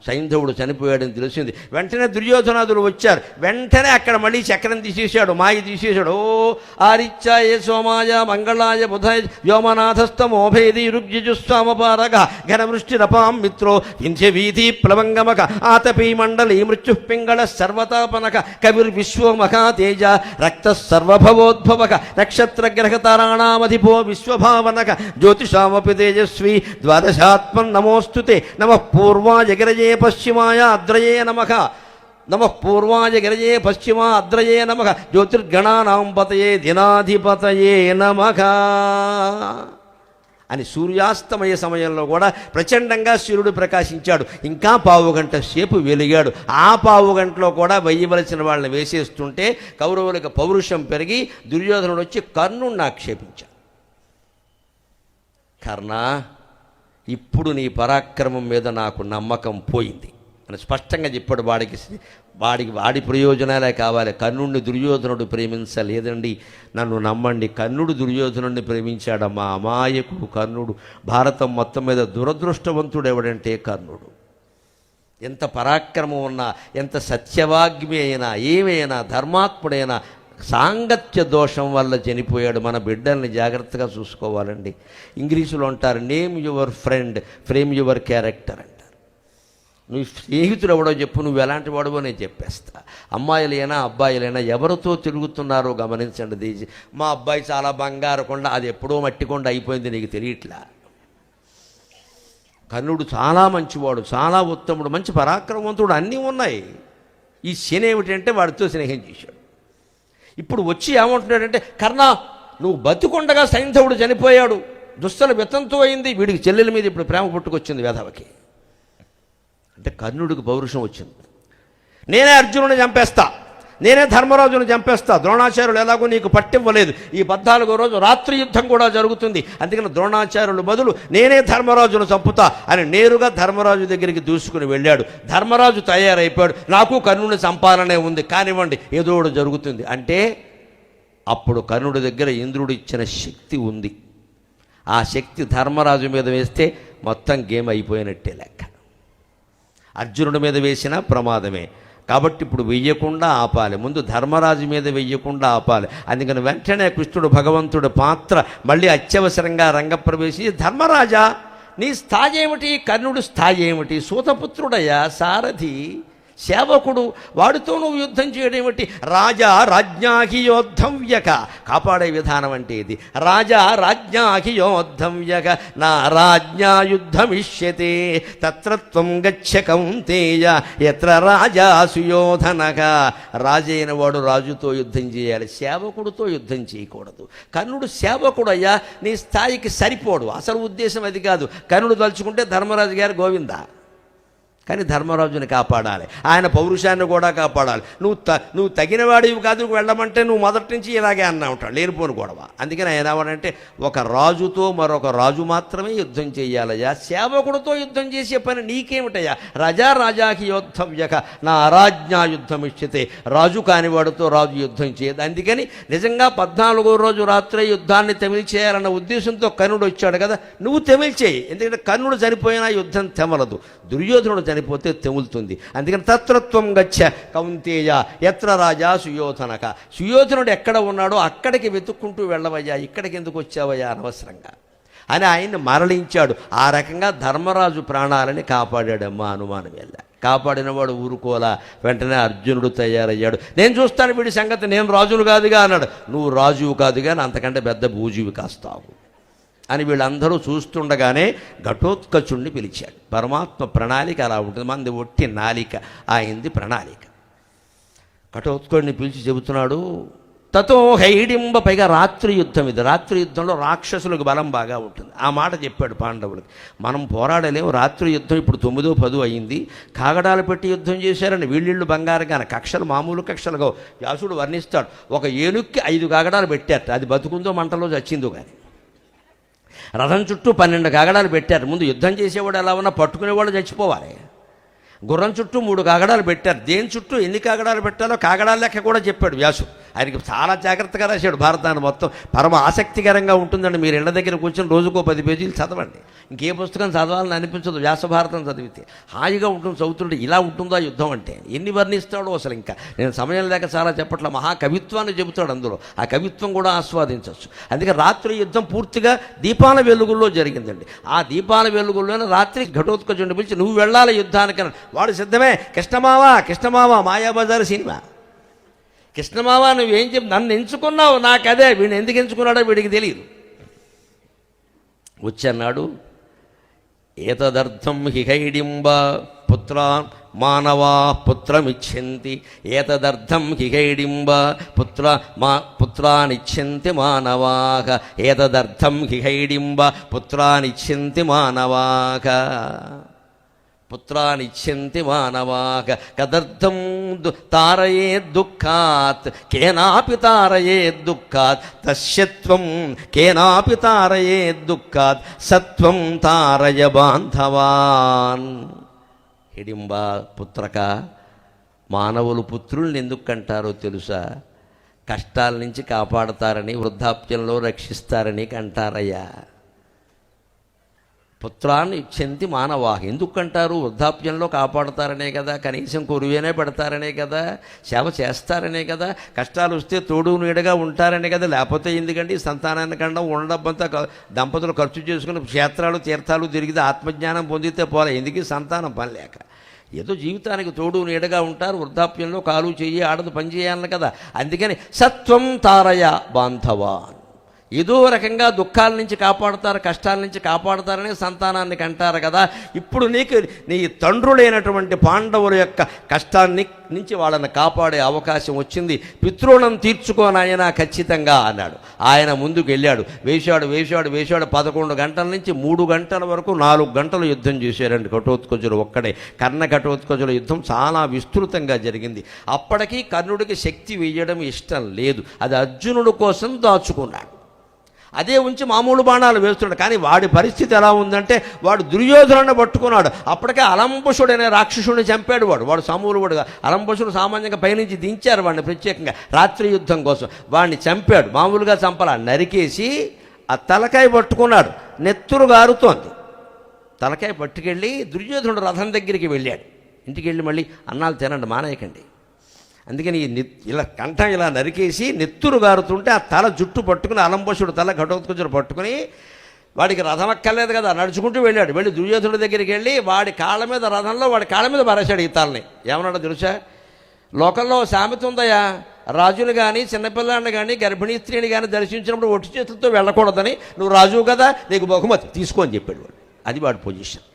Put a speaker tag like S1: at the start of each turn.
S1: సైంధవుడు చనిపోయాడని తెలిసింది. వెంటనే దుర్యోధనాదులు వచ్చారు. వెంటనే అక్కడ మళ్ళీ చక్రం తీసేశాడు, మాయ తీసేశాడు. ఓ ఆరిత్యాయ సోమాయ మంగళాయ బుధాయ వ్యోమనాథస్తమోభేది రుగ్జుస్వామపారగ ఘనవృష్టిరపాం మిత్రో వింధ్య వీధి ప్లవంగమక ఆతపీ మండలీ మృత్యుపింగళ సర్వతాపనక కవిర్విశ్వమఖా తేజ రక్త సర్వభవోద్భవక నక్షత్రగ్రహతారాణామధిపో విశ్వభావనక జ్యోతిషామపి తేజస్వి ద్వాదశాత్మన్ నమోస్తుతే నమః పూర్వాయ గిరజే పశ్చిమాయ అద్రయే నమః నమః పూర్వాయ గిరజే పశ్చిమా అద్రయే నమః జ్యోతిర్గణానాం పతయే దినాధిపతయే నమః అని సూర్యాస్తమయ సమయంలో కూడా ప్రచండంగా సూర్యుడు ప్రకాశించాడు. ఇంకా పావుగంట సేపు వెలిగాడు. ఆ పావుగంటలో కూడా వేయవలసిన వాళ్ళని వేసేస్తుంటే కౌరవులకు పౌరుషం పెరిగి దుర్యోధనుడు వచ్చి కర్ణుడిని ఆక్షేపించాడు. కర్ణ, ఇప్పుడు నీ పరాక్రమం మీద నాకు నమ్మకం పోయింది అని స్పష్టంగా చెప్పాడు. వాడి ప్రయోజనాలే కావాలి. కర్ణుడిని దుర్యోధనుడు ప్రేమించలేదండి, నన్ను నమ్మండి. కర్ణుడు దుర్యోధనుడిని ప్రేమించాడమ్మా. అమాయకుడు కర్ణుడు. భారతం మొత్తం మీద దురదృష్టవంతుడు ఎవడంటే కర్ణుడు. ఎంత పరాక్రమం ఉన్నా, ఎంత సత్యవాగ్మి అయినా, ఏమైనా, ధర్మాత్ముడైనా సాంగత్య దోషం వల్ల చనిపోయాడు. మన బిడ్డల్ని జాగ్రత్తగా చూసుకోవాలండి. ఇంగ్లీషులో అంటారు, name your friend, frame your character అంటారు. నువ్వు స్నేహితుడు ఎవడో చెప్పు, నువ్వు ఎలాంటి వాడవో నేను చెప్పేస్తా. అమ్మాయిలైనా అబ్బాయిలైనా ఎవరితో తిరుగుతున్నారో గమనించండి. మా అబ్బాయి చాలా బంగారు కొండ, అది ఎప్పుడో మట్టి కొండ అయిపోయింది, నీకు తెలియట్లా. కర్ణుడు చాలా మంచివాడు, చాలా ఉత్తముడు, మంచి పరాక్రమవంతుడు, అన్నీ ఉన్నాయి. ఈ శని ఏమిటంటే వాడితో స్నేహం చేశాడు. ఇప్పుడు వచ్చి ఏమంటున్నాడంటే, కర్ణ నువ్వు బతికొండగా సైంధవుడు చనిపోయాడు, దుస్తల వితంతు అయింది, వీడికి చెల్లెల మీద ఇప్పుడు ప్రేమ పుట్టుకొచ్చింది వేధవకి అంటే కర్ణుడికి పౌరుషం వచ్చింది. నేనే అర్జునుని చంపేస్తా, నేనే ధర్మరాజును చంపేస్తా. ద్రోణాచార్యులు ఎలాగో నీకు పట్టివ్వలేదు. ఈ 14వ రోజు రాత్రి యుద్ధం కూడా జరుగుతుంది, అందుకని ద్రోణాచార్యులు బదులు నేనే ధర్మరాజును చంపుతా అని నేరుగా ధర్మరాజు దగ్గరికి దూసుకుని వెళ్ళాడు. ధర్మరాజు తయారైపోయాడు, నాకు కర్ణుని చంపాలనే ఉంది, కానివ్వండి ఏదో ఒకటి జరుగుతుంది అంటే. అప్పుడు కర్ణుడి దగ్గర ఇంద్రుడు ఇచ్చిన శక్తి ఉంది. ఆ శక్తి ధర్మరాజు మీద వేస్తే మొత్తం గేమ్ అయిపోయినట్టే లెక్క. అర్జునుడి మీద వేసినా ప్రమాదమే. కాబట్టి ఇప్పుడు వెయ్యకుండా ఆపాలి, ముందు ధర్మరాజు మీద వెయ్యకుండా ఆపాలి. అందుకని వెంటనే కృష్ణుడు భగవంతుడి పాత్ర మళ్ళీ అత్యవసరంగా రంగప్రవేశించి, ధర్మరాజా నీ స్థాయి ఏమిటి, కర్ణుడు స్థాయి ఏమిటి, సూతపుత్రుడయ్యా, సారథి, సేవకుడు, వాడితో నువ్వు యుద్ధం చేయడం ఏమిటి? రాజా రాజ్ఞాహి యోద్ధవ్యక, కాపాడే విధానం అంటే ఇది. రాజా రాజ్ఞాహి యోద్ధవ్యక నా రాజ్ఞా యుద్ధమిష్యతే తత్రత్వం గచ్చ కౌంతేయ యత్ర రాజా సుయోధనక. రాజైన వాడు రాజుతో యుద్ధం చేయాలి, సేవకుడితో యుద్ధం చేయకూడదు. కర్ణుడు సేవకుడయ్యా, నీ స్థాయికి సరిపోడు. అసలు ఉద్దేశం అది కాదు. కర్ణుడు తలుచుకుంటే ధర్మరాజు గారు గోవిందా, కానీ ధర్మరాజుని కాపాడాలి, ఆయన పౌరుషాన్ని కూడా కాపాడాలి. నువ్వు తగినవాడివి కాదు, వెళ్ళమంటే నువ్వు మొదటి నుంచి ఇలాగే అన్నా ఉంటాడు, లేనిపోను గొడవ. అందుకని ఆయన ఏమనంటే, ఒక రాజుతో మరొక రాజు మాత్రమే యుద్ధం చేయాలయ్యా, సేవకుడితో యుద్ధం చేసే పని నీకేమిటయ్యా? రాజా రాజాకి యోద్ధవ్యక నా అరాజ్ఞా యుద్ధం ఇచ్చితే, రాజు కానివాడితో రాజు యుద్ధం చేయదు. అందుకని నిజంగా 14వ రోజు రాత్రి యుద్ధాన్ని తెమిల్చేయాలన్న ఉద్దేశంతో కర్ణుడు వచ్చాడు కదా, నువ్వు తెమిల్చేయి. ఎందుకంటే కర్ణుడు చనిపోయినా యుద్ధం తెమలదు, దుర్యోధనుడు చనిపోతే తెములుతుంది. అందుకని తత్రత్వం గచ్చ కౌంతేయ యత్ర రాజా సుయోధనక. సుయోధనుడు ఎక్కడ ఉన్నాడో అక్కడికి వెతుక్కుంటూ వెళ్ళవయ్యా, ఇక్కడికి ఎందుకు వచ్చావయ్యా అనవసరంగా అని ఆయన్ని మరలించాడు. ఆ రకంగా ధర్మరాజు ప్రాణాలని కాపాడాడమ్మా. అనుమానం వెళ్ళ కాపాడినవాడు ఊరుకోలా. వెంటనే అర్జునుడు తయారయ్యాడు. నేను చూస్తాను వీడి సంగతి, నేను రాజును కాదుగా అన్నాడు. నువ్వు రాజువు కాదుగా, అంతకంటే పెద్ద భూజీవి కాస్తావు అని వీళ్ళందరూ చూస్తుండగానే ఘటోత్కచుణ్ణి పిలిచాడు. పరమాత్మ ప్రణాళిక అలా ఉంటుంది, మంది ఒట్టి నాలిక, ఆయనది ప్రణాళిక. ఘటోత్కచుడిని పిలిచి చెబుతున్నాడు, తతో హైడింబ. పైగా రాత్రి యుద్ధం ఇది. రాత్రి యుద్ధంలో రాక్షసులకు బలం బాగా ఉంటుంది. ఆ మాట చెప్పాడు పాండవులకి. మనం పోరాడలేము, రాత్రి యుద్ధం ఇప్పుడు 9, 10 అయింది, కాగడాలు పెట్టి యుద్ధం చేశారని వీళ్ళిళ్ళు బంగారుగానే, కక్షలు మామూలు కక్షలుగా వ్యాసుడు వర్ణిస్తాడు. ఒక ఏనుక్కి 5 కాగడాలు పెట్టారట, అది బతుకుందో మంటలో చచ్చిందో కానీ. రథం చుట్టూ 12 కాగడాలు పెట్టారు. ముందు యుద్ధం చేసేవాడు ఎలా ఉన్నా పట్టుకునేవాడు చచ్చిపోవాలి. గుర్రం చుట్టూ 3 కాగడాలు పెట్టారు. దేని చుట్టూ ఎన్ని కాగడాలు పెట్టాలో కాగడాల లెక్క కూడా చెప్పాడు వ్యాసు. ఆయనకి చాలా జాగ్రత్తగా రాశాడు భారతాన్ని మొత్తం. పరమ ఆసక్తికరంగా ఉంటుందండి. మీరు ఇళ్ళ దగ్గర కూర్చొని రోజుకో 10 పేజీలు చదవండి. ఇంకే పుస్తకం చదవాలని అనిపించదు. వ్యాస భారతం చదివితే హాయిగా ఉంటుంది. చదువుతుంటే ఇలా ఉంటుందా యుద్ధం అంటే, ఎన్ని వర్ణిస్తాడో అసలు. ఇంకా నేను సమయం లేక చాలా చెప్పట్ల, మహాకవిత్వాన్ని చెబుతాడు అందులో. ఆ కవిత్వం కూడా ఆస్వాదించవచ్చు. అందుకే రాత్రి యుద్ధం పూర్తిగా దీపాల వెలుగుల్లో జరిగిందండి. ఆ దీపాల వెలుగుల్లోనే రాత్రి ఘటోత్కచుడిని పిలిచి, నువ్వు వెళ్ళాలి యుద్ధానికని. వాడు సిద్ధమే. కృష్ణమావా మాయాబజార్ సినిమా. కృష్ణమావా నువ్వేం చెప్పి నన్ను ఎంచుకున్నావు, నాకదే. వీడిని ఎందుకు ఎంచుకున్నాడో వీడికి తెలియదు. వచ్చన్నాడు, ఏతదర్థం హిహైడింబ పుత్ర మానవా పుత్రమిచ్చంతి, ఏతదర్థం హిహైడింబ పుత్రానిచ్చంతి మానవాక, ఏతదర్థం హిహైడింబ పుత్రానిచ్చంతి మానవాక, పుత్రానిచ్చంతి మానవాక, కదర్థం తారయే దుఃఖాత్ కేనాపి తారయే దుఃఖాత్, తస్యత్వం కేనాపి తారయే దుఃఖాత్, సత్వం తారయ బాంధవాన్. హిడింబ పుత్రక, మానవులు పుత్రుల్ని ఎందుకు అంటారో తెలుసా? కష్టాల నుంచి కాపాడతారని, వృద్ధాప్యంలో రక్షిస్తారని కంటారయ్యా. పుత్రాన్ని ఇచ్చింది మానవా. ఎందుకంటారు? వృద్ధాప్యంలో కాపాడతారనే కదా, కనీసం కొరువేనే పెడతారనే కదా, సేవ చేస్తారనే కదా, కష్టాలు వస్తే తోడు నీడగా ఉంటారనే కదా. లేకపోతే ఎందుకండి సంతానాన్ని కన్నా ఉండడంతా దంపతులు ఖర్చు చేసుకుని క్షేత్రాలు తీర్థాలు తిరిగితే ఆత్మజ్ఞానం పొందితే పోలే. ఎందుకు సంతానం పని లేక. ఏదో జీవితానికి తోడు నీడగా ఉంటారు. వృద్ధాప్యంలో కాలు చెయ్యి ఆడదు పని చేయాలని కదా. అందుకని సత్వం తారయ బాంధవాన్. ఏదో రకంగా దుఃఖాల నుంచి కాపాడుతారు, కష్టాల నుంచి కాపాడుతారని సంతానాన్ని కంటారు కదా. ఇప్పుడు నీకు నీ తండ్రులైనటువంటి పాండవుల యొక్క కష్టాన్ని నుంచి వాళ్ళని కాపాడే అవకాశం వచ్చింది. పితృణం తీర్చుకోనాయన ఖచ్చితంగా అన్నాడు. ఆయన ముందుకు వెళ్ళాడు. వేశాడు 11 గంటల నుంచి 3 గంటల వరకు 4 గంటలు యుద్ధం చేశారండి ఘటోత్కచుడు ఒక్కడే. కర్ణ ఘటోత్కచుల యుద్ధం చాలా విస్తృతంగా జరిగింది. అప్పటికీ కర్ణుడికి శక్తి వేయడం ఇష్టం లేదు. అది అర్జునుడు కోసం దాచుకున్నాడు. అదే ఉంచి మామూలు బాణాలు వేస్తున్నాడు. కానీ వాడి పరిస్థితి ఎలా ఉందంటే, వాడు దుర్యోధనుడిని పట్టుకున్నాడు. అప్పటికే అలంబుషుడు అనే రాక్షసుడిని చంపాడు. వాడు సమూలుడుగా. అలంబుషుడు సామాన్యంగా పైనుంచి దించారు వాడిని ప్రత్యేకంగా రాత్రి యుద్ధం కోసం. వాడిని చంపాడు. మామూలుగా చంపాల, నరికేసి ఆ తలకాయ పట్టుకున్నాడు. నెత్తురు గారుతోంది. తలకాయ పట్టుకెళ్ళి దుర్యోధనుడు రథం దగ్గరికి వెళ్ళాడు. ఇంటికి వెళ్ళి మళ్ళీ అన్నాలు తినండి మానేయకండి. అందుకని ఇలా కంఠం ఇలా నరికేసి నెత్తురు గారుతుంటే ఆ తల జుట్టు పట్టుకుని అలంబసుడు తల ఘటోత్కచుడు పట్టుకుని, వాడికి రథం అక్కర్లేదు కదా, నడుచుకుంటూ వెళ్ళాడు. వెళ్ళి దుర్యోధనుడి దగ్గరికి వెళ్ళి వాడి కాళ్ళ మీద, రథంలో వాడి కాళ్ళ మీద పారేశాడు ఈ తలని. ఏమన్నాడో తెలుసా? లోకంలో సామెత ఉందయ్యా, రాజుని కానీ చిన్నపిల్లాన్ని కానీ గర్భిణీ స్త్రీని కానీ దర్శించినప్పుడు ఒట్టి చేతులతో వెళ్ళకూడదని. నువ్వు రాజువు కదా, నీకు బహుమతి తీసుకో అని చెప్పాడు వాడు. అది వాడి పొజిషన్.